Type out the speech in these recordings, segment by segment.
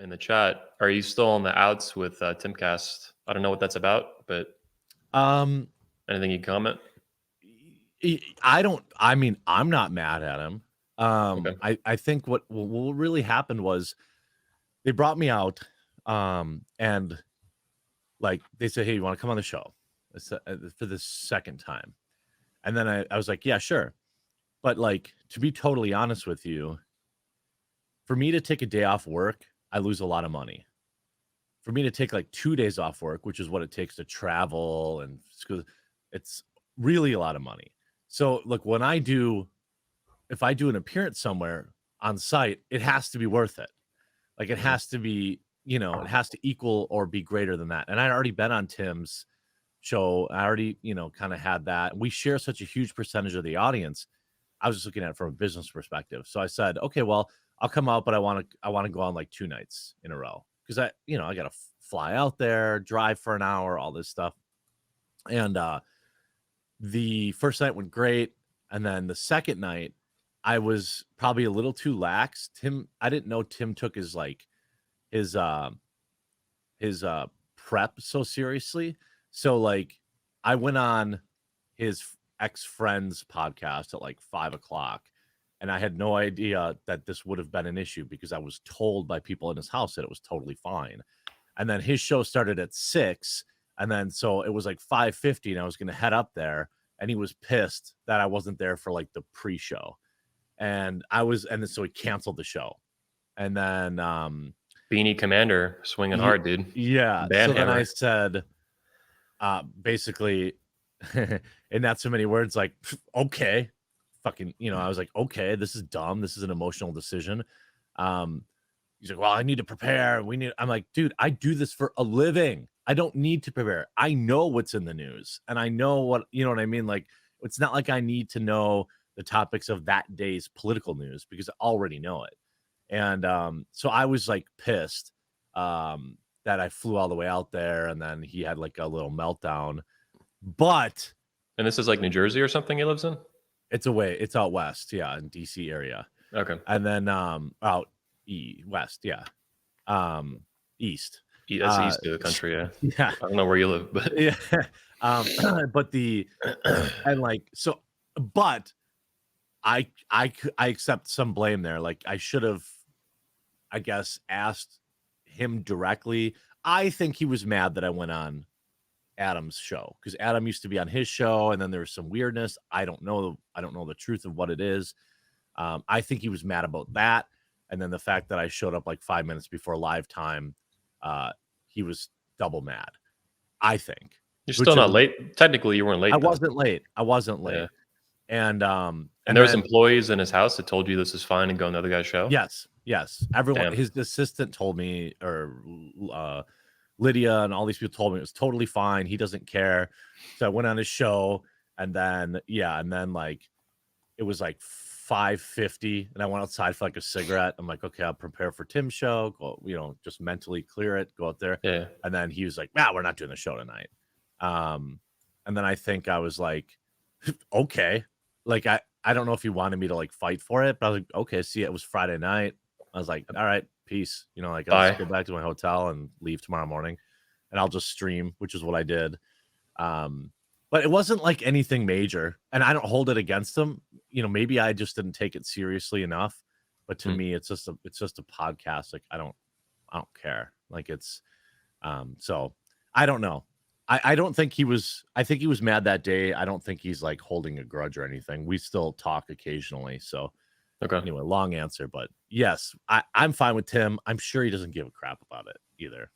in the chat. Are you still on the outs with Timcast? I don't know what that's about, but Um, anything you comment? I don't. I mean, I'm not mad at him. Okay. I think what really happened was they brought me out, and like they said, "Hey, you want to come on the show?" For the second time, and then I was like, "Yeah, sure." But like to be totally honest with you, for me to take a day off work, I lose a lot of money. For me to take like 2 days off work, which is what it takes to travel and school, it's really a lot of money. So look, if I do an appearance somewhere on site, it has to be worth it. Like it Mhm. has to be, it has to equal or be greater than that. And I'd already been on Tim's show. I already, kind of had that. We share such a huge percentage of the audience. I was just looking at it from a business perspective. So I said, okay, well, I'll come out, but I want to go on like 2 nights in a row because I got to fly out there, drive for an hour, all this stuff. And the first night went great, and then the second night, I was probably a little too lax. I didn't know Tim took his his prep so seriously. So like, I went on his ex-friend's podcast at like 5 o'clock, and I had no idea that this would have been an issue because I was told by people in his house that it was totally fine. And then his show started at 6, and then so it was like 5:50, and I was gonna head up there, and he was pissed that I wasn't there for like the pre-show. And then so he canceled the show. And then Beanie Commander swinging Ye hard, dude. yeah, so then I Banhammer. said, basically, in not so many words, like, "Okay." Fucking, I was like, "Okay, this is dumb. This is an emotional decision." Um, he's like, "Well, I need to prepare. I'm like, "Dude, I do this for a living. I don't need to prepare. I know what's in the news, and I know what," you know what I mean? Like, it's not like I need to know the topics of that day's political news because I already know it. And so I was like pissed that I flew all the way out there, and then he had like a little meltdown. But And this is like New Jersey or something he lives in? it's out west, yeah, in DC area. Okay. And then out west, yeah. East. That's east of the country, yeah. Yeah. I don't know where you live, but Yeah. um but and like so but I accept some blame there. Like I should have, I guess, asked him directly. I think he was mad that I went on Adam's show because Adam used to be on his show, and then there was some weirdness. I don't know. I don't know the truth of what it is. I think he was mad about that, and then the fact that I showed up like 5 minutes before live time, he was double mad. I think. you're still Which not late. Technically, you weren't I late though. wasn't late. I wasn't Yeah. late, and And there was employees in his house that told you this is fine and go on the other guy's show? yes, everyone. Damn. His assistant told me, or Lydia and all these people told me it was totally fine. He doesn't care. So I went on his show, and then like it was like 5:50, and I went outside for like a cigarette. I'm like, okay, I'll prepare for Tim's show. Go, just mentally clear it. Go out there, Yeah. and then he was like, "We're not doing the show tonight." And then I think I was like, okay, like I don't know if he wanted me to like fight for it, but I was like, okay, see, it was Friday night. I was like, all right, peace. Like I'll just Bye. go back to my hotel and leave tomorrow morning, and I'll just stream, which is what I did. But it wasn't like anything major, and I don't hold it against him. Maybe I just didn't take it seriously enough. But to Hmm. me, it's just a podcast. Like I don't care. Like it's so I don't know. I don't think he was. I think he was mad that day. I don't think he's like holding a grudge or anything. We still talk occasionally. So Okay. anyway, long answer, but yes, I'm fine with Tim. I'm sure he doesn't give a crap about it either.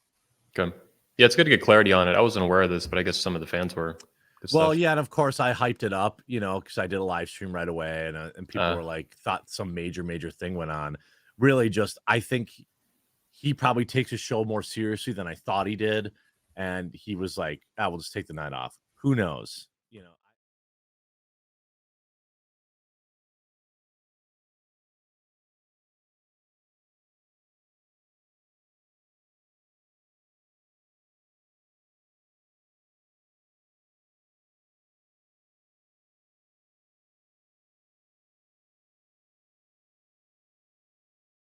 Okay. Yeah, it's good to get clarity on it. I wasn't aware of this, but I guess some of the fans were. Good Well, stuff. yeah, and of course I hyped it up, because I did a live stream right away, and people were like, thought some major thing went on. Really, just I think he probably takes his show more seriously than I thought he did, and he was like, "I will just take the night off." Who knows?